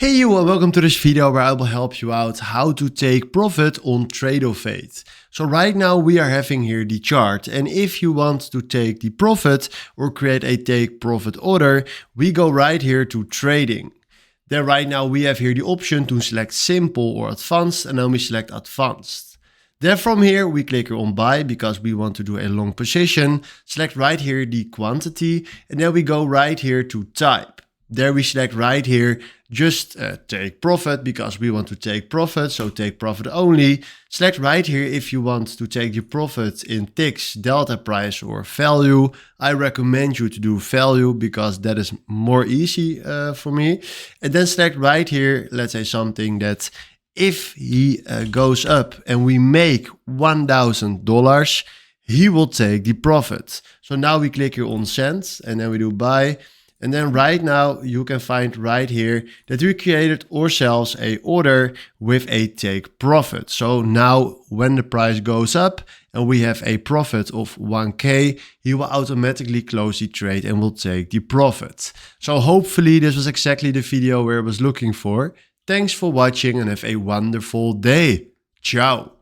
Hey you and welcome to this video where I will help you out how to take profit on Tradovate. So right now we are having here the chart, and if you want to take the profit or create a take profit order, we go right here to trading. Then right now we have here the option to select simple or advanced, and then we select advanced. Then from here we click here on buy because we want to do a long position. Select right here the quantity, and then we go right here to type. There we select right here, just take profit because we want to take profit, so take profit only. Select right here if you want to take your profit in ticks, delta price or value. I recommend you to do value because that is more easy for me. And then select right here, let's say something that if he goes up and we make $1,000, he will take the profit. So now we click here on send and then we do buy. And then right now you can find right here that we created ourselves a order with a take profit. So now when the price goes up and we have a profit of 1K, he will automatically close the trade and will take the profit. So hopefully this was exactly the video where I was looking for. Thanks for watching and have a wonderful day. Ciao.